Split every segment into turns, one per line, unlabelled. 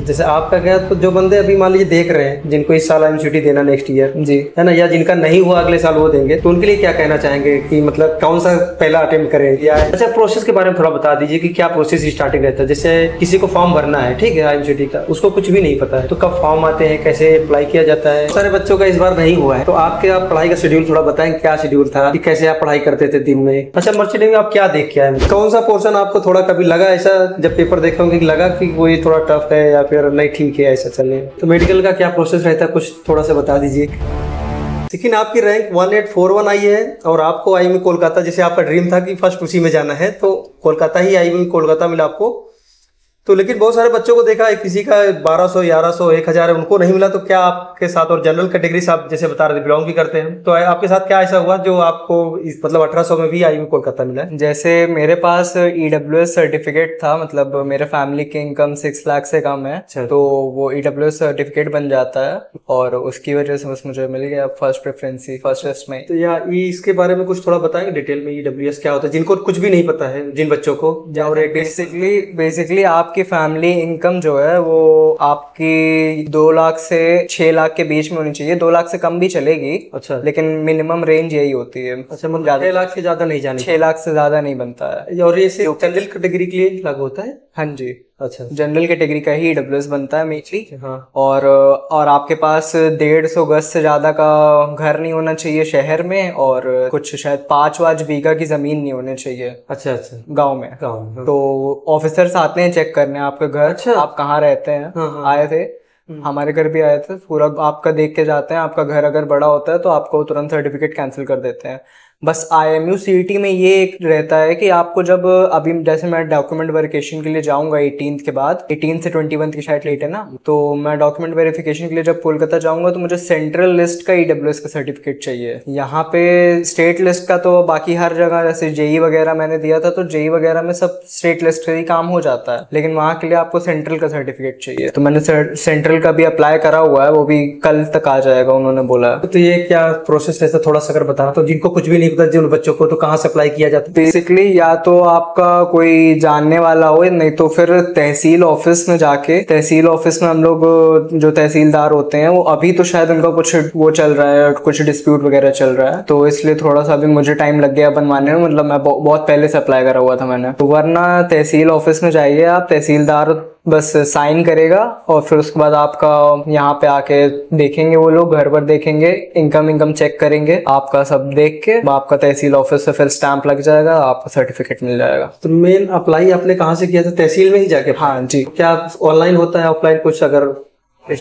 जैसे आपका क्या, तो जो बंदे अभी मान लीजिए देख रहे हैं जिनको इस साल IMCT देना नेक्स्ट ईयर
जी
है ना, या जिनका नहीं हुआ अगले साल वो देंगे, तो उनके लिए क्या कहना चाहेंगे कि मतलब कौन सा पहला अटेम्प्ट करें? या अच्छा प्रोसेस के बारे में थोड़ा बता दीजिए कि क्या प्रोसेस स्टार्टिंग रहता है। जैसे किसी को फॉर्म भरना है, ठीक है, IMCT का, उसको कुछ भी नहीं पता है, तो कब फॉर्म आते हैं, कैसे अप्लाई किया जाता है? सारे बच्चों का इस बार नहीं हुआ है, तो आपके आप पढ़ाई का शेड्यूल थोड़ा बताएं, क्या शेड्यूल था कि कैसे आप पढ़ाई करते थे दिन में? अच्छा मर्चेंटिंग में आप क्या देख के आए? कौन सा पोर्शन आपको थोड़ा कभी लगा ऐसा जब पेपर देखे होंगे कि लगा कि वो ये थोड़ा टफ है या फिर नहीं ठीक है ऐसा चलने? तो मेडिकल का क्या प्रोसेस रहता है, कुछ थोड़ा सा बता दीजिए। लेकिन आपकी रैंक 1841 आई है और आपको IIM कोलकाता, जैसे आपका ड्रीम था कि फर्स्ट उसी में जाना है, तो कोलकाता ही IIM कोलकाता मिला आपको। तो लेकिन बहुत सारे बच्चों को देखा है, किसी का 1200, 1100, 1000 है, उनको नहीं मिला। तो क्या आपके साथ, और जनरल कैटेगरी से आप जैसे बता रहे थे बिलोंग भी करते हैं, तो आपके साथ क्या ऐसा हुआ जो आपको इस मतलब 1800 में भी IIM कोलकाता मिला है?
जैसे मेरे पास EWS सर्टिफिकेट था, मतलब मेरे फैमिली की इनकम 6 लाख से कम है।
अच्छा।
तो वो EWS सर्टिफिकेट बन जाता है और उसकी वजह से बस मुझे मिल गया फर्स्ट प्रेफरेंस ही फर्स्ट लिस्ट में।
तो या इसके बारे में कुछ थोड़ा बताएंगे डिटेल में, EWS क्या होता है, जिनको कुछ भी नहीं पता है, जिन बच्चों को? और
बेसिकली आपकी फैमिली इनकम जो है वो आपकी 2 लाख से 6 लाख के बीच में होनी चाहिए। 2 लाख से कम भी चलेगी।
अच्छा।
लेकिन मिनिमम रेंज यही होती है।
अच्छा, मतलब 6 लाख से ज्यादा नहीं जाने?
6 लाख से ज्यादा नहीं बनता है।
और ये सिर्फ जनरल कैटेगरी के लिए लागू होता है?
हाँ जी,
अच्छा,
जनरल कैटेगरी का ही EWS बनता है मेनली।
हाँ।
और आपके पास 150 गज से ज्यादा का घर नहीं होना चाहिए शहर में, और कुछ शायद 5 बीघा की जमीन नहीं होनी चाहिए।
अच्छा अच्छा,
गांव में। तो ऑफिसर्स आते हैं चेक करने आपके घर।
अच्छा।
आप कहाँ रहते हैं?
हाँ, हाँ।
आए थे, हमारे घर भी आए थे। पूरा आपका देख के जाते हैं। आपका घर अगर बड़ा होता है तो आपको तुरंत सर्टिफिकेट कैंसिल कर देते हैं। बस IMU CET में ये एक रहता है कि आपको जब अभी जैसे मैं डॉक्यूमेंट वेरिफिकेशन के लिए जाऊंगा 18 के बाद, 18 से 21 की शायद लेट है ना, तो मैं डॉक्यूमेंट वेरिफिकेशन के लिए जब कोलकाता जाऊंगा तो मुझे सेंट्रल लिस्ट का EWS का सर्टिफिकेट चाहिए। यहाँ पे स्टेट लिस्ट का तो बाकी हर जगह, जैसे JEE वगैरह मैंने दिया था तो JEE वगैरह में सब स्टेट लिस्ट का ही काम हो जाता है, लेकिन वहाँ के लिए आपको सेंट्रल का सर्टिफिकेट चाहिए। तो मैंने सेंट्रल का भी अप्लाई करा हुआ है, वो भी कल तक आ जाएगा उन्होंने बोला।
तो ये क्या प्रोसेस रहता है थोड़ा सा अगर बताना, तो जिनको कुछ भी नहीं पता जिन बच्चों को, तो कहाँ से अप्लाई किया जाता है?
बेसिकली या तो आपका कोई जानने वाला हो, नहीं तो फिर तहसील ऑफिस में जाके, तहसील ऑफिस में हम लोग जो तहसीलदार होते हैं वो अभी तो शायद उनका कुछ वो चल रहा है, कुछ डिस्प्यूट वगैरह चल रहा है, तो इसलिए थोड़ा सा अभी मुझे टाइम लग गया बनवाने में। मतलब मैं बहुत पहले से अप्लाई करा हुआ था मैंने। तो वरना तहसील ऑफिस में जाइए आप, तहसीलदार बस साइन करेगा और फिर उसके बाद आपका यहाँ पे आके देखेंगे, वो लोग घर पर देखेंगे, इनकम चेक करेंगे, आपका सब देख के आपका तहसील ऑफिस से फिर स्टैंप लग जाएगा, आपका सर्टिफिकेट मिल जाएगा।
तो मेन अप्लाई आपने कहाँ से किया था? तहसील में ही जाके?
हाँ जी।
क्या ऑनलाइन होता है, ऑफलाइन कुछ? अगर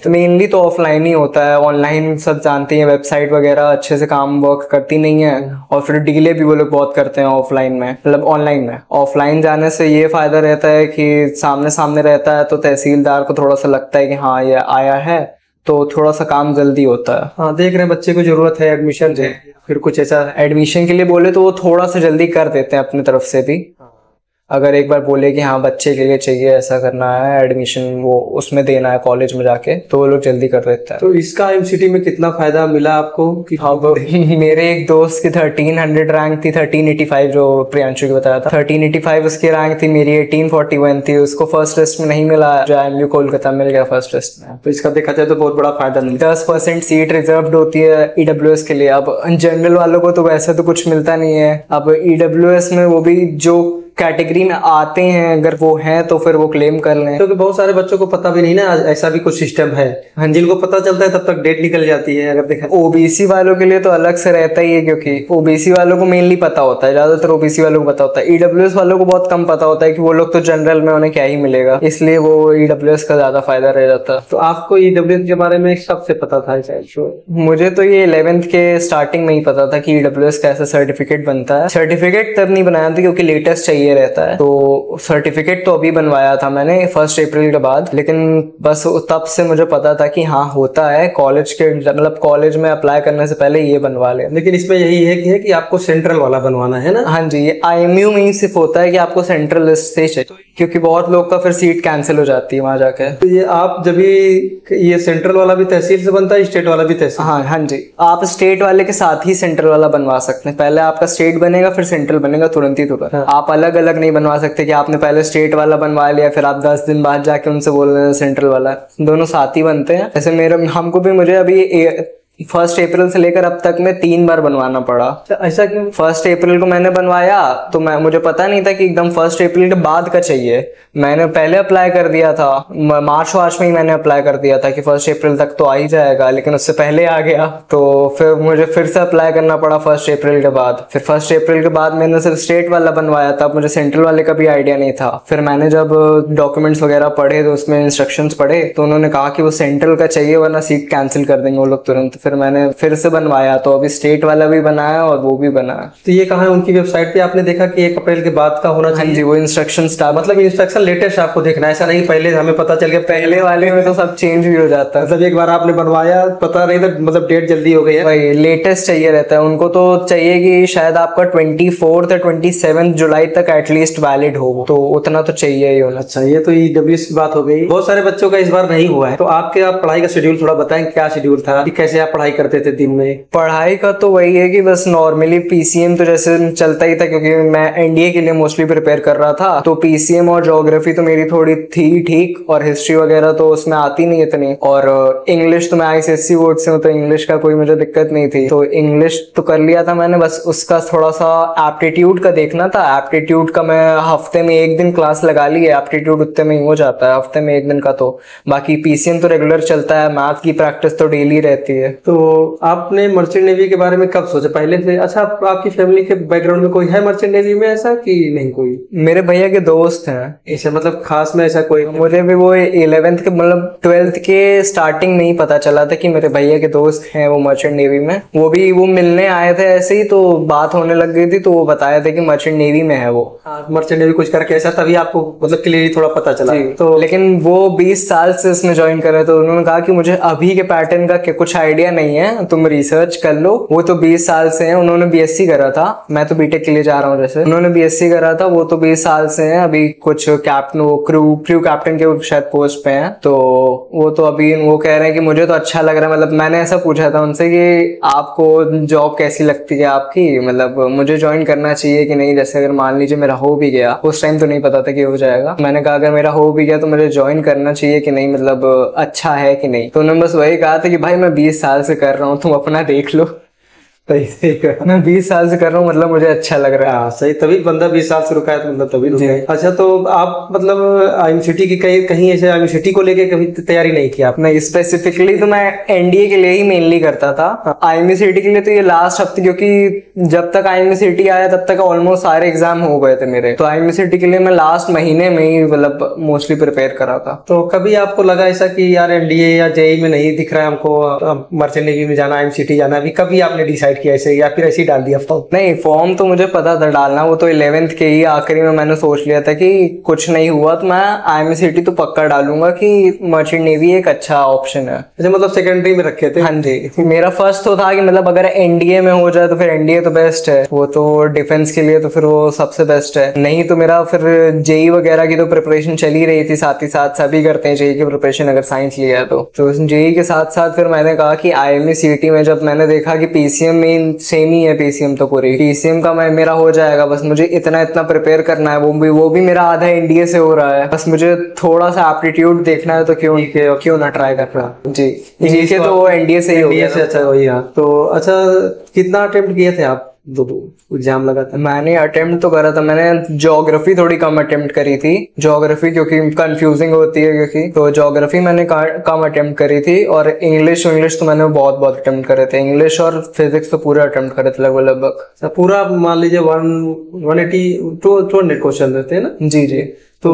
मेनली तो ऑफलाइन ही होता है। ऑनलाइन सब जानते हैं, वेबसाइट वगैरह अच्छे से काम वर्क करती नहीं है, और फिर डिले भी वो लोग बहुत करते हैं ऑफलाइन में, मतलब ऑनलाइन में। ऑफलाइन जाने से ये फायदा रहता है कि सामने सामने रहता है, तो तहसीलदार को थोड़ा सा लगता है कि हाँ ये आया है, तो थोड़ा सा काम जल्दी होता है।
हाँ, देख रहे हैं बच्चे को जरूरत है एडमिशन, फिर कुछ ऐसा
एडमिशन के लिए बोले तो वो थोड़ा सा जल्दी कर देते हैं अपनी तरफ से भी। अगर एक बार बोले कि हाँ बच्चे के लिए चाहिए, ऐसा करना है एडमिशन, वो उसमें देना है कॉलेज में जाके, तो वो लोग जल्दी कर देता है।
तो इसका IMCT में कितना फायदा मिला आपको? कि
मेरे एक दोस्त की 1300 रैंक थी, 1385 जो प्रियांशु की बताया था, 1385 उसकी रैंक थी, मेरी 1841 थी। उसको फर्स्ट लिस्ट में नहीं मिला, जो IMU कोलकाता मिल गया फर्स्ट लिस्ट में।
तो इसका देखा जाए तो बहुत बड़ा फायदा मिलता है।
10% सीट रिजर्व्ड होती है EWS के लिए। अब जनरल वालों को तो वैसे तो कुछ मिलता नहीं है। अब EWS में वो भी जो कैटेगरी में आते हैं, अगर वो हैं तो फिर वो क्लेम कर लें।
क्योंकि बहुत सारे बच्चों को पता भी नहीं ना ऐसा भी कुछ सिस्टम है। हाँ, जिनको पता चलता है तब तक डेट निकल जाती है। अगर देखा
OBC वालों के लिए तो अलग से रहता ही है, क्योंकि OBC वालों को मेनली पता होता है, ज्यादातर OBC वालों को पता होता है। EWS वालों को बहुत कम पता होता है कि वो लोग तो जनरल में उन्हें क्या ही मिलेगा, इसलिए वो EWS का ज्यादा फायदा रह जाता है।
तो आपको EWS के बारे में कब से पता था?
मुझे तो ये 11th के स्टार्टिंग में ही पता था कि EWS का ऐसा सर्टिफिकेट बनता है। सर्टिफिकेट तब नहीं बनाया था क्योंकि लेटेस्ट चाहिए रहता है, तो सर्टिफिकेट तो अभी बनवाया था मैंने 1 अप्रैल के बाद। लेकिन बस तब से मुझे पता था कि हाँ होता है, कॉलेज के मतलब कॉलेज में अप्लाई करने से पहले ये बनवा ले।
लेकिन इसमें यही है कि आपको सेंट्रल वाला बनवाना है ना?
हाँ जी, ये IMU में ही सिर्फ होता है कि आपको सेंट्रल लिस्ट से चाहिए, क्योंकि बहुत लोग का फिर सीट कैंसिल हो जाती है वहां जाके।
तो ये आप जब ये सेंट्रल वाला भी तहसील से बनता है, स्टेट वाला भी तहसील?
हाँ जी, आप स्टेट वाले के साथ ही सेंट्रल वाला बनवा सकते हैं। पहले आपका स्टेट बनेगा फिर सेंट्रल बनेगा तुरंत ही तुरंत। आप अलग अलग अलग नहीं बनवा सकते कि आपने पहले स्टेट वाला बनवा लिया फिर आप 10 दिन बाद जाके उनसे बोल रहे हैं सेंट्रल वाला। दोनों साथ ही बनते हैं। ऐसे मुझे अभी 1 अप्रैल से लेकर अब तक में 3 बार बनवाना पड़ा।
ऐसा क्यों?
1 अप्रैल को मैंने बनवाया तो मुझे पता नहीं था कि एकदम 1 अप्रैल के बाद का चाहिए। मैंने पहले अप्लाई कर दिया था, मार्च में ही मैंने अप्लाई कर दिया था कि 1 अप्रैल तक तो आ ही जाएगा, लेकिन उससे पहले आ गया। तो फिर मुझे फिर से अप्लाई करना पड़ा 1 अप्रैल के बाद। फिर 1 अप्रैल के बाद मैंने सिर्फ स्टेट वाला बनवाया था, मुझे सेंट्रल वाले का भी आइडिया नहीं था। फिर मैंने जब डॉक्यूमेंट्स वगैरह पढ़े तो उसमें इंस्ट्रक्शंस पढ़े तो उन्होंने कहा कि वो सेंट्रल का चाहिए वरना सीट कैंसिल कर देंगे वो लोग तुरंत। फिर मैंने फिर से बनवाया तो अभी स्टेट वाला भी बनाया और वो भी बनाया।
तो ये कहाँ है उनकी वेबसाइट पे आपने देखा कि 1 अप्रैल के बाद का होना चाहिए?
हाँ जी, वो इंस्ट्रक्शंस
मतलब इंस्ट्रक्शन लेटेस्ट आपको देखना है, ऐसा नहीं पहले हमें पता चल गया।
पहले वाले में तो सब चेंज भी हो जाता है।
मतलब एक बार आपने बनवाया पता नहीं था, मतलब डेट जल्दी हो गई है।
वही लेटेस्ट चाहिए रहता है उनको, तो चाहिए कि शायद आपका 24 या 27 जुलाई तक एटलीस्ट वैलिड हो, तो उतना तो चाहिए ही होना।
अच्छा, ये तो ईडब्ल्यूएस की बात हो गई। बहुत सारे बच्चों का इस बार नहीं हुआ है, तो आपके आप पढ़ाई का शेड्यूल थोड़ा बताएं, क्या शेड्यूल था कि कैसे आप पढ़ाई करते थे दिन में?
पढ़ाई का तो वही है कि बस नॉर्मली पीसीएम तो जैसे चलता ही था क्योंकि मैं एनडीए के लिए मोस्टली प्रिपेयर कर रहा था, तो पीसीएम और ज्योग्राफी तो मेरी थोड़ी थी ठीक, और हिस्ट्री वगैरह तो उसमें आती नहीं इतनी, और इंग्लिश तो मैं आईसीएसई बोर्ड से हूँ तो इंग्लिश का कोई मुझे दिक्कत नहीं थी, तो इंग्लिश तो कर लिया था मैंने। बस उसका थोड़ा सा एप्टीट्यूड का देखना था। एप्टीट्यूड का मैं हफ्ते में 1 दिन क्लास लगा ली है, एप्टीट्यूड उतने में ही हो जाता है हफ्ते में 1 दिन का। तो बाकी पीसीएम तो रेगुलर चलता है, मैथ की प्रैक्टिस तो डेली रहती है।
तो आपने मर्चेंट नेवी के बारे में कब सोचा? पहले से? अच्छा, आपकी फैमिली के बैकग्राउंड में कोई है मर्चेंट नेवी में ऐसा कि नहीं? कोई
मेरे भैया के दोस्त हैं
ऐसा, मतलब खास में ऐसा कोई?
मुझे भी वो 11th के मतलब 12th के स्टार्टिंग में ही पता चला था कि मेरे भैया के दोस्त हैं वो मर्चेंट नेवी में। वो मिलने आए थे ऐसे ही, तो बात होने लग गई थी, तो वो बताया था कि मर्चेंट नेवी में है वो।
मर्चेंट नेवी कुछ करके ऐसा, तभी आपको मतलब क्लियरली थोड़ा पता चला।
तो लेकिन वो 20 साल से इसमें ज्वाइन कर रहे, तो उन्होंने कहा कि मुझे अभी के पैटर्न का कुछ आइडिया नहीं है, तुम रिसर्च कर लो। वो तो 20 साल से हैं, उन्होंने बीएससी करा था, मैं तो बीटेक के लिए जा रहा हूँ। जैसे उन्होंने बीएससी करा था, वो तो 20 साल से हैं। अभी कुछ कैप्टन, वो क्रू कैप्टन के शायद पोस्ट पे हैं, तो वो तो अभी वो कह रहे हैं कि मुझे तो अच्छा लग रहा है। मतलब मैंने ऐसा पूछा था उनसे कि आपको जॉब कैसी लगती है आपकी, मतलब मुझे ज्वाइन करना चाहिए कि नहीं, जैसे अगर मान लीजिए मेरा हो भी गया, उस टाइम तो नहीं पता था कि हो जाएगा। मैंने कहा अगर मेरा हो भी गया तो मुझे ज्वाइन करना चाहिए कि नहीं, मतलब अच्छा है कि नहीं। तो उन्होंने बस वही कहा था कि भाई मैं 20 साल से कर रहा हूँ, तुम अपना देख लो।
सही
मैं 20 साल से कर रहा हूँ, मतलब मुझे अच्छा लग रहा है।
हाँ सही, तभी बंदा 20 साल से रुका है तो मतलब तभी रुका है। अच्छा, तो आप मतलब आईएमसीटी की कहीं ऐसे आईएमसीटी को लेके कभी तैयारी नहीं की आप?
नहीं, स्पेसिफिकली तो मैं एनडीए के लिए ही मेनली करता था। आईएमसीटी के लिए तो ये लास्ट हफ्ते, क्योंकि जब तक आईएमसीटी आया तब तक ऑलमोस्ट सारे एग्जाम हो गए थे मेरे, तो आईएमसीटी के लिए मैं लास्ट महीने में ही मतलब मोस्टली प्रिपेयर करा था।
तो कभी आपको लगा ऐसा कि यार एनडीए या जेईई में नहीं दिख रहा है हमको, मर्चेंट नेवी में जाना, आईएमसीटी जाना, अभी कभी आपने डिसाइड किया ऐसे, या फिर ऐसे ही डाल दिया फॉर्म?
नहीं, फॉर्म तो मुझे पता था डालना, वो तो 11th के ही आखिरी में मैंने सोच लिया था कि कुछ नहीं हुआ तो मैं आईएमसीटी तो पक्का डालूंगा, कि मर्चेंट नेवी एक अच्छा ऑप्शन है।
अच्छा, मतलब सेकेंडरी में रखे थे?
हाँ जी, मेरा फर्स्ट तो था कि मतलब अगर एनडीए में हो जाए तो फिर एनडीए तो बेस्ट है, वो तो डिफेंस के लिए तो फिर वो सबसे बेस्ट है। नहीं तो मेरा फिर जेई वगैरह की तो प्रिपरेशन चल ही रही थी, साथ ही साथ सभी करते हैं जेई की प्रिपरेशन अगर साइंस लिया है तो जेई के साथ साथ फिर मैंने कहा कि आईएमसीटी में जब मैंने देखा कि पीसीएम में सेम ही है, पीसीएम तो पूरी, पीसीएम का मेरा हो जाएगा, बस मुझे इतना प्रिपेयर करना है, वो भी मेरा आधा एनडीए से हो रहा है, बस मुझे थोड़ा सा एप्टीट्यूड देखना है, तो क्यों ना ट्राई कर रहा। जी के तो एनडीए से ही हो गया।
अच्छा वही। हाँ, तो अच्छा, कितना अटेम्प्ट किए थे आप? दो एग्जाम लगा था?
मैंने अटेम्प्ट तो करा था, मैंने ज्योग्राफी थोड़ी कम अटेम्प्ट करी थी, ज्योग्राफी क्योंकि कंफ्यूजिंग होती है, क्योंकि तो ज्योग्राफी मैंने कम अटेम्प्ट करी थी, और इंग्लिश तो मैंने बहुत अटेम्प्ट करे थे। इंग्लिश और फिजिक्स तो पूरे अटेम्प्ट करे थे लगभग।
पूरा मान लीजिए 200 क्वेश्चन रहते हैं ना?
जी,
तो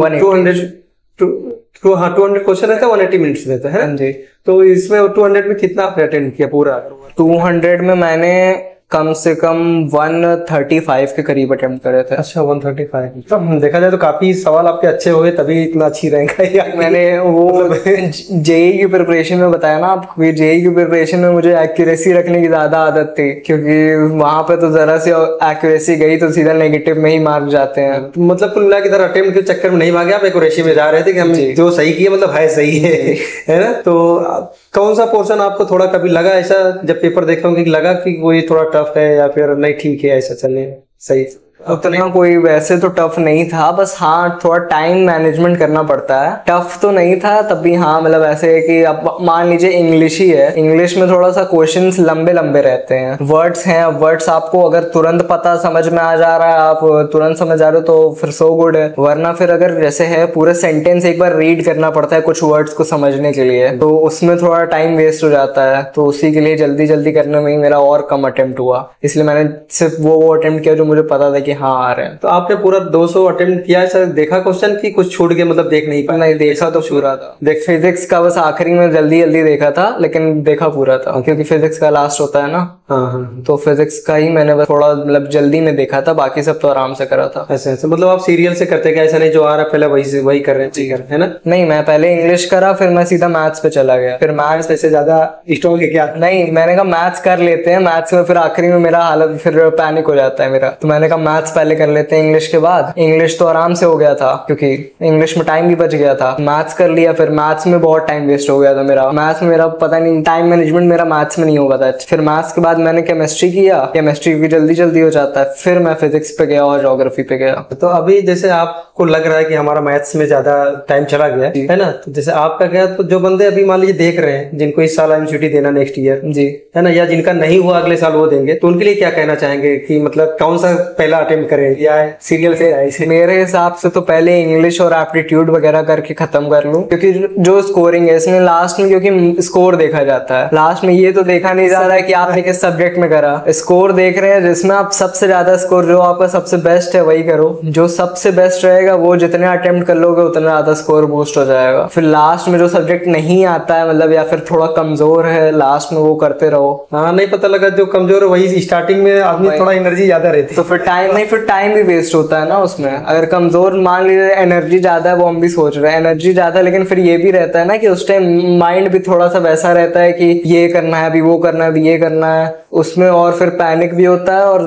200 क्वेश्चन रहता है, 180 मिनट्स रहता है
जी।
तो इसमें 200 में कितना आपने अटेंड किया पूरा?
200 में मैंने कम से कम 135 के करीब अटेम्प्ट करे थे।
अच्छा, 135। तो देखा जाए तो काफी सवाल आपके अच्छे हुए, तभी इतना अच्छी रैंक आई।
मैंने वो जेई की प्रिपरेशन में बताया ना आपको, जेई की प्रिपरेशन में मुझे एक्यूरेसी रखने की ज्यादा आदत थी, क्योंकि वहां पे तो जरा से एक्यूरेसी गई तो सीधा नेगेटिव में ही मार्क जाते हैं।
तो मतलब कुल मिला के इधर अटेम्प्ट के चक्कर में नहीं भागे आप, एक्यूरेसी में जा रहे थे कि हम जो सही किए मतलब है सही है ना? तो कौन सा पोर्शन आपको थोड़ा कभी लगा ऐसा, जब पेपर देखा होंगे, लगा कि वो ये थोड़ा टफ है, या फिर नहीं ठीक है ऐसा चलने सही?
उतना कोई वैसे तो टफ नहीं था, बस हाँ थोड़ा टाइम मैनेजमेंट करना पड़ता है। टफ तो नहीं था तब भी, हाँ मतलब ऐसे है कि अब मान लीजिए इंग्लिश ही है, इंग्लिश में थोड़ा सा क्वेश्चंस लंबे लंबे रहते हैं, वर्ड्स हैं, वर्ड्स आपको अगर तुरंत पता समझ में आ जा रहा है, आप तुरंत समझ आ रहे हो तो फिर सो गुड है, वरना फिर अगर जैसे है पूरे सेंटेंस एक बार रीड करना पड़ता है कुछ वर्ड्स को समझने के लिए, तो उसमें थोड़ा टाइम वेस्ट हो जाता है। तो उसी के लिए जल्दी जल्दी करने में ही मेरा और कम अटेम्प्ट हुआ, इसलिए मैंने सिर्फ वो अटेम्प्ट किया जो मुझे पता था कि हाँ आ रहे हैं।
तो आपने पूरा 200 अटेम्प्ट किया है, देखा क्वेश्चन की कुछ छूट गया, मतलब देख नहीं पाया?
नहीं देखा तो पूरा था, देख फिजिक्स का बस आखिरी में जल्दी जल्दी देखा था, लेकिन देखा पूरा था क्योंकि फिजिक्स का लास्ट होता है ना।
हाँ।
तो फिजिक्स का ही मैंने बस थोड़ा मतलब जल्दी में देखा था, बाकी सब तो आराम से करा था।
ऐसे ऐसे मतलब आप सीरियल से करते क्या? ऐसा नहीं जो आ रहा है पहले वही कर रहे हैं, है ना?
नहीं, मैं पहले इंग्लिश करा, फिर मैं सीधा मैथ्स पे चला गया। फिर मैथ्स
ऐसे ज्यादा स्ट्रॉन्ग है क्या?
नहीं, मैंने कहा मैथ्स कर लेते हैं, मैथ्स में फिर आखिरी में मेरा हालत फिर पैनिक हो जाता है मेरा, तो मैंने कहा मैथ्स पहले कर लेते हैं इंग्लिश के बाद। इंग्लिश तो आराम से हो गया था क्योंकि इंग्लिश में टाइम भी बच गया था। मैथ्स कर लिया, फिर मैथ्स में बहुत टाइम वेस्ट हो गया था मेरा, मैथ्स में मेरा पता नहीं टाइम मैनेजमेंट मेरा मैथ्स में नहीं हो पाता। फिर मैथ्स के बाद मैंने केमिस्ट्री किया, केमिस्ट्री भी जल्दी जल्दी हो जाता है, फिर मैं फिजिक्स पे गया और ज्योग्राफी पे गया।
तो अभी जैसे आपको लग रहा है कि हमारा मैथ्स में ज्यादा टाइम चला गया है ना, तो जैसे आपका क्या, तो जो बंदे अभी मान लीजिए देख रहे हैं जिनको इस साल एमसीटी देना नेक्स्ट ईयर
जी
है ना, या जिनका नहीं हुआ अगले साल वो देंगे, तो उनके लिए क्या कहना चाहेंगे कि मतलब कौन सा पहला अटेम्प्ट करें या सीरियल से आए?
मेरे हिसाब से तो पहले इंग्लिश और एप्टीट्यूड वगैरह करके खत्म कर लूं, क्योंकि जो स्कोरिंग है इसमें लास्ट में, क्योंकि स्कोर देखा जाता है लास्ट में, ये तो देखा नहीं जा रहा है कि आपने किस सब्जेक्ट में करा, स्कोर देख रहे हैं जिसमें आप सबसे ज्यादा स्कोर, जो आपका सबसे बेस्ट है वही करो, जो सबसे बेस्ट रहेगा वो जितने अटेम्प्ट कर लोगे उतना ज्यादा स्कोर बूस्ट हो जाएगा। फिर लास्ट में जो सब्जेक्ट नहीं आता है मतलब या फिर थोड़ा कमजोर है, लास्ट में वो करते रहो।
हाँ, नहीं पता लगा जो कमजोर है वही स्टार्टिंग में आदमी थोड़ा एनर्जी ज्यादा रहती है,
तो फिर टाइम नहीं, फिर टाइम भी वेस्ट होता है ना उसमें। अगर कमजोर मान लीजिए एनर्जी ज्यादा है, वो हम भी सोच रहे हैं एनर्जी ज्यादा है, लेकिन फिर ये भी रहता है ना कि उस टाइम माइंड भी थोड़ा सा वैसा रहता है कि ये करना है अभी, वो करना है अभी, ये करना है उसमें, और फिर पैनिक भी होता है और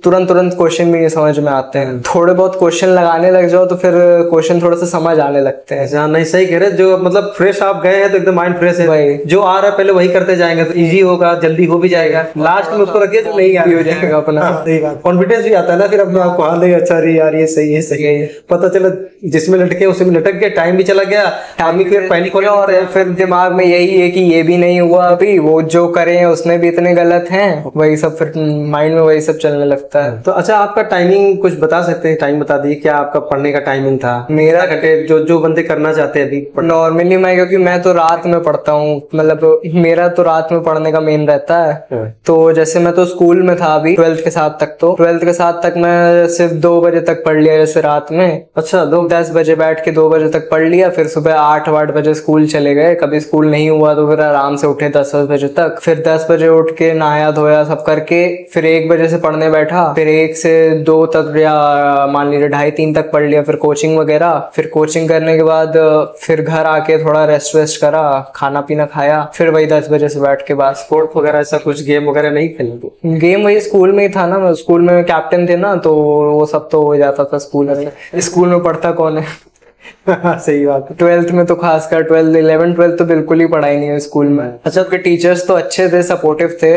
तुरंत क्वेश्चन भी नहीं समझ में आते हैं। थोड़े बहुत क्वेश्चन लगाने लग जाओ तो फिर क्वेश्चन थोड़ा सा समझ आने लगते हैं।
हाँ, नहीं सही कह रहे, जो मतलब फ्रेश आप गए हैं तो एकदम माइंड फ्रेश है, जो आ रहा है पहले वही करते जाएंगे तो इजी होगा, जल्दी हो भी जाएगा, लास्ट में उसको रखिए जो नहीं हो जाएगा अपना। सही बात, कॉन्फिडेंस भी आता है ना फिर अपने आपको, हाँ नहीं अच्छा रही यार, ये सही है सही है, पता चला जिसमें लटके उसी में लटक गया, टाइम भी चला गया, आदमी फिर पैनिक हो गया,
और फिर दिमाग में यही है कि ये भी नहीं हुआ अभी, वो जो करे उसमें भी इतने गलत हैं, वही सब फिर माइंड में वही सब चलने लगता है।
तो अच्छा, आपका टाइमिंग कुछ बता सकते हैं? टाइम बता दीजिए, क्या आपका पढ़ने का टाइमिंग था? मेरा घंटे जो बंदे करना चाहते हैं अभी
नॉर्मली मैं, क्योंकि मैं तो रात में पढ़ता हूँ, मतलब मेरा तो रात में पढ़ने का मेन रहता है। तो जैसे मैं तो स्कूल में था अभी 12th के साथ तक, तो 12th के साथ तक मैं सिर्फ 2 बजे तक पढ़ लिया जैसे रात में।
अच्छा,
10 बजे बैठ के 2 बजे तक पढ़ लिया, फिर सुबह 8 बजे स्कूल चले गए, कभी स्कूल नहीं हुआ तो फिर आराम से उठे 10 बजे तक, फिर 10 बजे उठ के नहाया धोया सब करके फिर 1 बजे से पढ़ने बैठा, फिर 1 से 2 तक या मान लीजिए 2:30-3 तक पढ़ लिया, फिर कोचिंग वगैरह, फिर कोचिंग करने के बाद फिर घर आके थोड़ा रेस्ट वेस्ट करा, खाना पीना खाया, फिर वही 10 बजे से बैठ के बाद
स्पोर्ट वगैरह ऐसा कुछ गेम वगैरह नहीं खेले?
गेम वही स्कूल में ही था ना, स्कूल में कैप्टन थे ना, तो वो सब तो हो जाता था स्कूल में। स्कूल में पढ़ता कौन है?
सही बात है।
12th में तो खासकर 12th 11 12 तो बिल्कुल ही पढ़ाई नहीं है स्कूल में। अच्छा, उनके टीचर्स तो अच्छे थे, सपोर्टिव थे,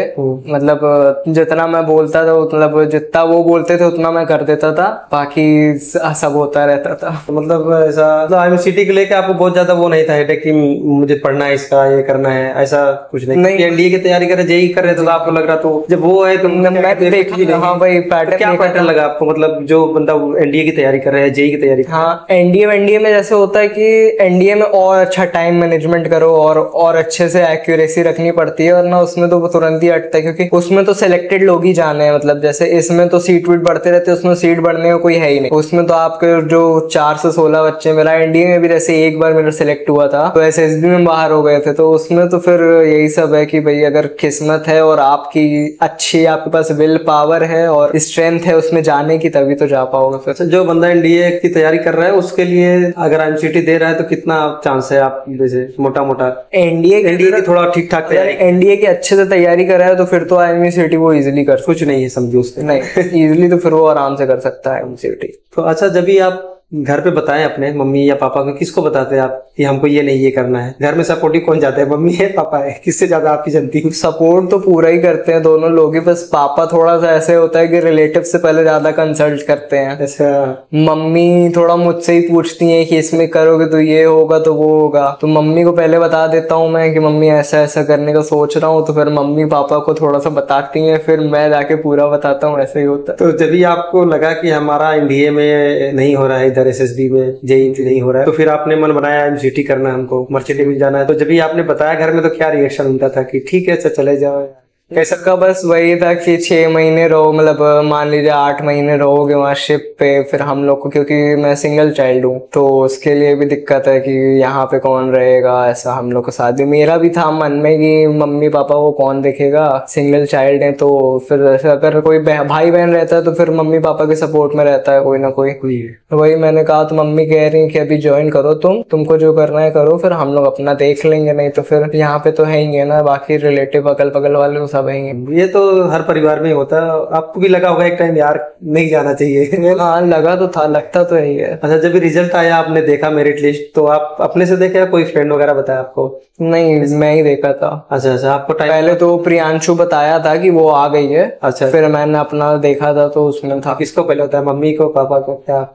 मतलब जितना मैं बोलता था मतलब जितना वो बोलते थे उतना मैं कर देता था, बाकी सब होता रहता था।
मतलब ऐसा मतलब आईएमसीटी के लेके आपको बहुत ज्यादा वो नहीं था हेडेक कि मुझे पढ़ना है, इसका ये करना है, ऐसा कुछ नहीं? एनडीए की तैयारी करे, जेई कर रहे थे तो आपको लग रहा, तो जब वो है तो
हाँ भाई पैटर्न,
क्या पैटर्न लगा आपको? मतलब जो बंदा एनडीए की तैयारी कर रहा है, जेई की तैयारी,
हाँ एनडीए में जैसे होता है कि एनडीए में और अच्छा टाइम मैनेजमेंट करो और अच्छे से एक्यूरेसी रखनी पड़ती है, और ना उसमें तो तुरंत ही अटता है क्योंकि उसमें तो सिलेक्टेड लोग ही जाने हैं। मतलब जैसे इसमें तो सीट वीट बढ़ते रहते हैं, उसमें सीट बढ़ने का कोई है ही नहीं। उसमें तो आपके जो 4 से 16 बच्चे, मेरा एनडीए में भी जैसे एक बार मेरा सिलेक्ट हुआ था तो एसएसबी में बाहर हो गए थे, तो उसमें तो फिर यही सब है कि भाई अगर किस्मत है और आपकी अच्छी, आपके पास विल पावर है और स्ट्रेंथ है उसमें जाने की, तभी तो जा पाओगे फिर।
जो बंदा एनडीए की तैयारी कर रहा है उसके लिए अगर आईएमसीटी दे रहा है तो कितना चांस है आप जैसे मोटा मोटा? एनडीए की थोड़ा ठीक ठाक तैयारी,
एनडीए की अच्छे से तैयारी कर रहा है तो फिर तो आईएमसीटी वो इजीली कर,
कुछ नहीं है समझो उससे,
नहीं इजीली तो फिर वो आराम से कर सकता है आईएमसीटी।
तो अच्छा, जब भी आप घर पे बताएं अपने मम्मी या पापा को, किसको बताते हैं आप कि हमको ये नहीं ये करना है? घर में सपोर्टिव कौन जाता है, मम्मी है पापा है, किससे ज्यादा आपकी जनती?
सपोर्ट तो पूरा ही करते हैं दोनों लोग ही, बस पापा थोड़ा सा ऐसे होता है कि रिलेटिव से पहले ज्यादा कंसल्ट करते हैं।
अच्छा।
मम्मी थोड़ा मुझसे ही पूछती है कि इसमें करोगे तो ये होगा तो वो होगा, तो मम्मी को पहले बता देता हूँ मैं कि मम्मी ऐसा ऐसा करने का सोच रहा हूँ, तो फिर मम्मी पापा को थोड़ा सा बताती हैं, फिर मैं जाके पूरा बताता हूँ, ऐसे ही होता है।
तो जब भी आपको लगा कि हमारा एनडीए में नहीं हो रहा है, इधर एसएसबी में जेई नहीं हो रहा है, तो फिर आपने मन बनाया एमसीटी करना, हमको मर्चेंट में जाना है, तो जब भी आपने बताया घर में तो क्या रिएक्शन उनका था कि ठीक है चले जाओ?
कैसा का बस वही था कि 6 महीने रहो, मतलब मान लीजिए 8 महीने रहोगे वहाँ शिप पे, फिर हम लोग को, क्योंकि मैं सिंगल चाइल्ड हूँ तो उसके लिए भी दिक्कत है कि यहाँ पे कौन रहेगा, ऐसा हम लोग को साथ भी मेरा भी था मन में कि मम्मी पापा को कौन देखेगा, सिंगल चाइल्ड है, तो फिर अगर कोई भाई बहन रहता है तो फिर मम्मी पापा के सपोर्ट में रहता है कोई ना कोई। तो वही मैंने कहा, तो मम्मी कह रही कि अभी ज्वाइन करो, तुमको जो करना है करो, फिर हम लोग अपना देख लेंगे, नहीं तो फिर यहाँ पे तो है ही ना बाकी रिलेटिव अगल बगल वाले सब है।
ये तो हर परिवार में होता है, आपको भी लगा होगा एक टाइम यार नहीं जाना चाहिए?
हाँ लगा तो था, लगता तो यही है।
अच्छा, जब भी रिजल्ट आया आपने देखा मेरिट लिस्ट, तो आप अपने से देखे या कोई फ्रेंड वगैरह बताया आपको?
नहीं, मैं ही देखा था।
अच्छा, आपको टाइम
पहले तो प्रियांशु बताया था कि वो आ गई है।
अच्छा,
फिर मैंने अपना देखा था तो उसमें था।
किसको पहले होता है, मम्मी को पापा को? क्या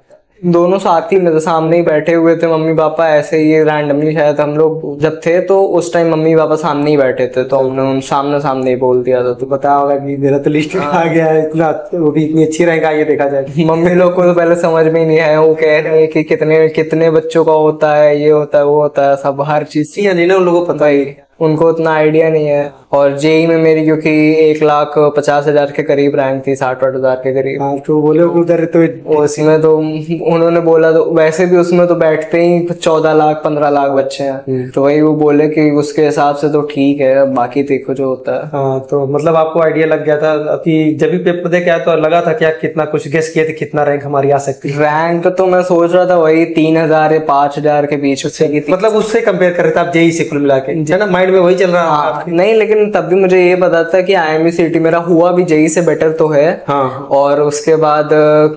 दोनों साथ ही में तो सामने ही बैठे हुए थे मम्मी पापा, ऐसे ही रैंडमली शायद हम लोग जब थे तो उस टाइम मम्मी पापा सामने ही बैठे थे, तो हमने सामने ही बोल दिया था।
तो बताया होगा कि मेरा तो लिस्ट में आ गया है, इतना वो भी इतनी अच्छी रैंक आई है, देखा जाए।
मम्मी लोग को तो पहले समझ में ही नहीं आया, वो कह रहे हैं कि कितने कितने बच्चों का होता है, ये होता है वो होता है, सब हर चीज
नहीं ना उन लोगों को पता ही,
उनको उतना आइडिया नहीं है। और जेई में मेरी क्योंकि 1,50,000 के करीब रैंक थी, 60-60 के करीब।
हाँ, तो बोले उधर तो
उसमें तो उन्होंने बोला, तो वैसे भी उसमें तो बैठते ही 14 लाख 15 लाख बच्चे हैं, तो वही वो बोले कि उसके हिसाब से तो ठीक है, बाकी देखो जो होता है।
हाँ, तो मतलब आपको आइडिया लग गया था कि जब भी पेपर दे के आया तो लगा था क्या, कितना कुछ गेस किए थे कितना रैंक हमारी आ सकती है?
रैंक तो मैं सोच रहा था वही 3,000 या 5,000 के बीच से,
मतलब उससे कंपेयर कर रहे थे आप जेई से कुल मिला के, है ना? माइंड में वही चल रहा है?
नहीं, लेकिन तब भी मुझे ये पता था कि IIME CET मेरा हुआ भी जेई से बेटर तो है।
हाँ।
और उसके बाद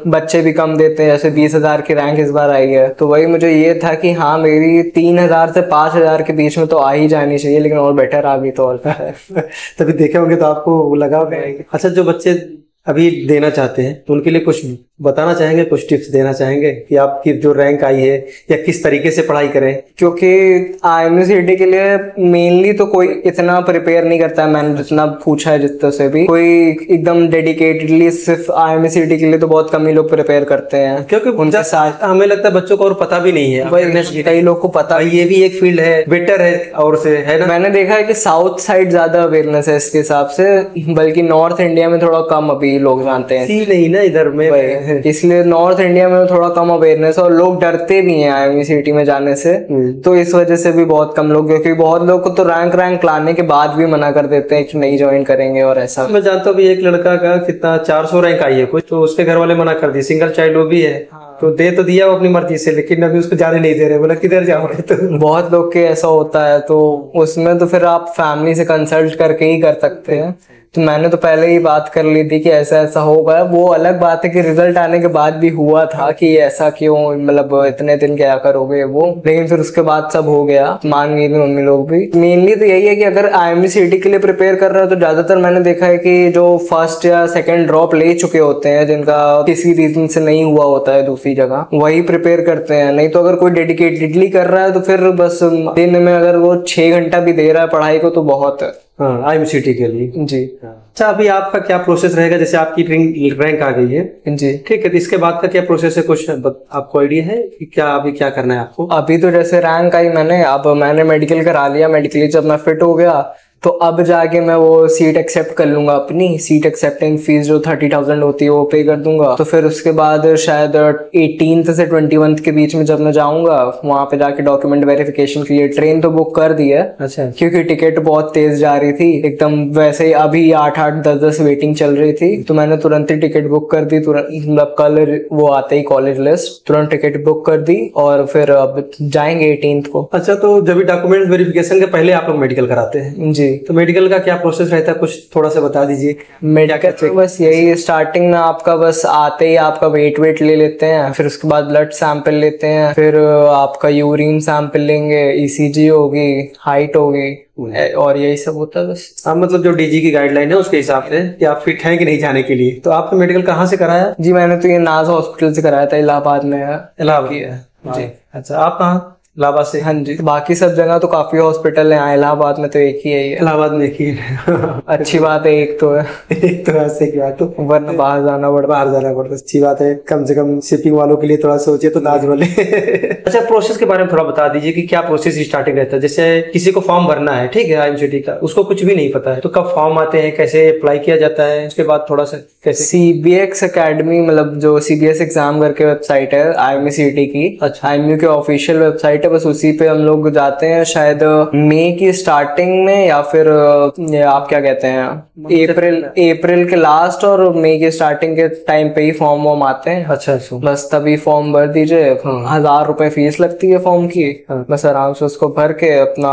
बच्चे भी कम देते हैं, जैसे 20,000 की रैंक इस बार आई है, तो वही मुझे ये था कि हाँ मेरी 3,000 से 5,000 के बीच में तो आ ही जानी चाहिए, लेकिन और बेटर आ गई तो और
तभी देखे होंगे तो आपको लगा होगा। अच्छा, जो बच्चे अभी देना चाहते हैं तो उनके लिए कुछ बताना चाहेंगे, कुछ टिप्स देना चाहेंगे कि आपकी जो रैंक आई है या किस तरीके से पढ़ाई करें?
क्योंकि IIME CET के लिए मेनली तो कोई इतना प्रिपेयर नहीं करता है, मैंने जितना पूछा है जितने से भी, कोई एकदम डेडिकेटेडली सिर्फ IIME CET के लिए तो बहुत कम ही लोग प्रिपेयर करते हैं,
क्योंकि उनके साथ हमें लगता है बच्चों को और पता भी नहीं है,
कई लोग को पता
ये भी एक फील्ड है, बेटर है और से, है ना?
मैंने देखा है कि साउथ साइड ज्यादा अवेयरनेस है इसके हिसाब से, बल्कि नॉर्थ इंडिया में थोड़ा कम अभी लोग जानते हैं।
नहीं ना इधर में,
इसलिए नॉर्थ इंडिया में थोड़ा कम अवेयरनेस, और लोग डरते भी हैं IIME CET में जाने से, तो इस वजह से भी बहुत कम लोग, क्योंकि बहुत लोग को तो रैंक लाने के बाद भी मना कर देते हैं कि नहीं ज्वाइन करेंगे और ऐसा।
मैं जानता हूँ एक लड़का का कितना 400 रैंक आई है कुछ, तो उसके घर वाले मना कर दिए, सिंगल चाइल्ड वो भी है। तो दे तो दिया वो अपनी मर्जी से, लेकिन अभी उसको जाने नहीं दे रहे, बोला किधर जाओगे? तो
बहुत लोग के ऐसा होता है, तो उसमें तो फिर आप फैमिली से कंसल्ट करके ही कर सकते हैं। तो मैंने तो पहले ही बात कर ली थी कि ऐसा ऐसा होगा। वो अलग बात है कि रिजल्ट आने के बाद भी हुआ था कि ऐसा क्यों, मतलब इतने दिन क्या करोगे वो, लेकिन फिर उसके बाद सब हो गया, मान गई थी मम्मी लोग भी। मेनली तो यही है कि अगर IIME CET के लिए प्रिपेयर कर रहे हो तो ज्यादातर मैंने देखा है कि जो फर्स्ट या सेकेंड ड्रॉप ले चुके होते हैं, जिनका किसी रीजन से नहीं हुआ होता है दूसरी जगह, वही प्रिपेयर करते हैं। नहीं तो अगर कोई डेडिकेटेडली कर रहा है तो फिर बस दिन में अगर वो 6 घंटा भी दे रहा है पढ़ाई को तो बहुत है।
हाँ, IIME CET के लिए
जी।
अच्छा, अभी आपका क्या प्रोसेस रहेगा? जैसे आपकी रैंक आ गई है
जी,
ठीक है, तो इसके बाद का क्या प्रोसेस है, कुछ आपको आइडिया है कि क्या अभी क्या करना है आपको?
अभी तो जैसे रैंक आई अब मैंने मेडिकल करा लिया, मेडिकली जब मैं फिट हो गया तो अब जाके मैं वो सीट एक्सेप्ट कर लूंगा, अपनी सीट एक्सेप्टिंग फीस जो 30,000 होती है वो पे कर दूंगा। तो फिर उसके बाद शायद 18 से 21 के बीच में जब मैं जाऊंगा वहां पे जाके डॉक्यूमेंट वेरिफिकेशन के लिए ट्रेन तो बुक कर दी है।
अच्छा।
क्योंकि टिकट बहुत तेज जा रही थी एकदम, वैसे ही अभी 8-8 10-10 वेटिंग चल रही थी, तो मैंने तुरंत ही टिकट बुक कर दी, तुरंत मतलब कल वो आते ही कॉलेज लिस्ट, तुरंत टिकट बुक कर दी और फिर अब जाएंगे 18 को।
अच्छा, तो जब डॉक्यूमेंट वेरिफिकेशन के पहले आप लोग मेडिकल कराते हैं?
जी।
तो मेडिकल का क्या प्रोसेस रहता है, कुछ थोड़ा सा बता दीजिए।
मेडिकल बस यही, स्टार्टिंग में आपका बस आते ही आपका वेट ले लेते हैं, फिर उसके बाद ब्लड सैंपल लेते हैं, फिर आपका यूरिन सैंपल लेंगे, ईसीजी होगी, हाइट होगी, और यही सब होता है बस।
हाँ, मतलब जो डीजी की गाइडलाइन है उसके हिसाब से कि आप फिट हैं कि नहीं जाने के लिए। तो आपने मेडिकल कहाँ से कराया?
जी मैंने तो ये नाज हॉस्पिटल से कराया था, इलाहाबाद में है।
इलाहाबाद
जी।
अच्छा, आप कहाँ? इलाहाबाद से?
हाँ जी, बाकी सब जगह तो काफी हॉस्पिटल हैं, इलाहाबाद में तो एक ही है।
इलाहाबाद में एक ही है।
अच्छी बात है, एक तो है।
एक तो ऐसे की बात, तो
वरना बाहर जाना पड़ता।
अच्छी बात है, कम से कम शिपिंग वालों के लिए थोड़ा सोचे तो नाज वाले। अच्छा, प्रोसेस के बारे में थोड़ा बता दीजिए कि क्या प्रोसेस स्टार्टिंग रहता है। जैसे किसी को फॉर्म भरना है, ठीक है, आईएमसीटी का, उसको कुछ भी नहीं पता है, तो कब फॉर्म आते हैं, कैसे अप्लाई किया जाता है, उसके बाद थोड़ा सा कैसे?
सीबीएक्स एकेडमी, मतलब जो सीबीएस एग्जाम करके वेबसाइट है आईएमसीटी की,
अच्छा,
आईएमयू की ऑफिशियल वेबसाइट है, बस उसी पे हम लोग जाते हैं। शायद मई की स्टार्टिंग में, या फिर आप क्या कहते हैं, अप्रैल के लास्ट और मई के स्टार्टिंग के टाइम पे ही फॉर्म वॉर्म आते हैं।
अच्छा अच्छा।
बस तभी फॉर्म भर दीजिए। 1000 रुपए फीस लगती है फॉर्म की। बस आराम से उसको भर के अपना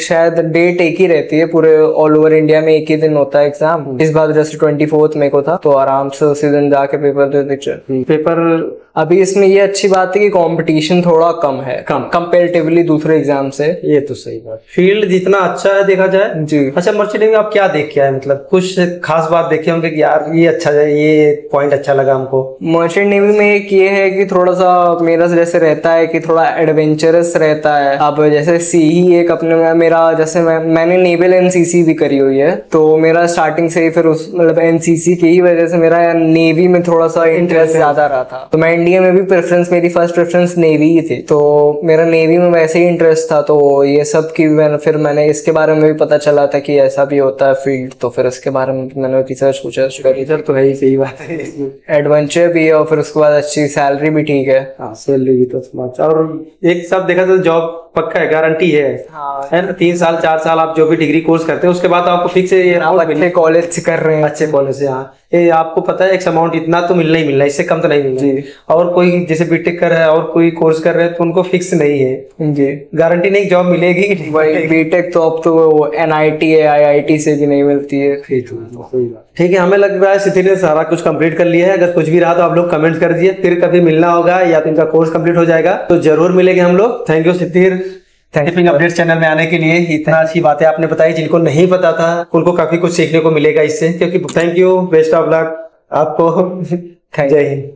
शायद डेट एक ही रहती है पूरे ऑल ओवर इंडिया में, एक ही दिन होता है एग्जाम। इस बार जैसे 24 मई को था, तो आराम से उसी दिन जाके पेपर दे दीजिए।
पेपर
अभी इसमें ये अच्छी बात है कि कंपटीशन थोड़ा कम है, कंपैरेटिवली दूसरे एग्जाम से।
ये तो सही बात, फील्ड जितना अच्छा है देखा जाए।
जी।
अच्छा, मर्चेंट नेवी आप क्या देख के आए, मतलब कुछ खास बात देखे होंगे कि यार ये अच्छा है, ये पॉइंट अच्छा लगा हमको?
मर्चेंट नेवी में एक ये है कि थोड़ा सा मेरा जैसे रहता है कि थोड़ा एडवेंचरस रहता है। अब जैसे सीही एक अपने मेरा, जैसे मैंने नेवल एनसीसी भी करी हुई है, तो मेरा स्टार्टिंग से ही फिर उस मतलब एनसीसी की ही वजह से मेरा नेवी में थोड़ा सा इंटरेस्ट ज्यादा रहा था। तो मैं इंडिया में भी मेरी फर्स्ट प्रेफरेंस नेवी ही थी, तो मेरा नेवी में वैसे ही इंटरेस्ट था। तो ये सब की फिर मैंने इसके बारे में भी पता चला था कि ऐसा भी होता है फील्ड, तो फिर इसके बारे में मैंने रिसर्च करी।
सर तो है ही, सही बात है,
एडवेंचर भी है और फिर उसके बाद अच्छी सैलरी भी ठीक है।
हाँ, सैलरी भी तो स्मार्ट, और एक सब देखा तो जॉब पक्का है, गारंटी है।
हाँ,
है ना, 3 साल 4 साल आप जो भी डिग्री कोर्स करते हैं उसके बाद आपको फिक्स
अच्छे कॉलेज से कर रहे हैं,
अच्छे कॉलेज से। हाँ, ये आपको पता है एक अमाउंट इतना तो मिलना ही मिलना है, इससे कम तो नहीं मिलना। और कोई जैसे बीटेक कर रहा है और कोई कोर्स कर रहे हैं तो उनको फिक्स नहीं है
जी,
गारंटी नहीं जॉब मिलेगी।
वही बीटेक तो अब तो एनआईटी है, आईआईटी से भी नहीं मिलती है।
ठीक है, हमें लग रहा है सिद्धि ने सारा कुछ कंप्लीट कर लिया है। अगर कुछ भी रहा तो आप लोग कमेंट कर दीजिए, फिर कभी मिलना होगा या तो इनका कोर्स कंप्लीट हो जाएगा तो जरूर मिलेंगे हम लोग। Thank you Siddhi, update channel में आने के लिए। इतना अच्छी बातें आपने बताई, जिनको नहीं पता था उनको काफी कुछ सीखने को मिलेगा इससे, क्योंकि thank you, best of luck आपको। जय हिंद।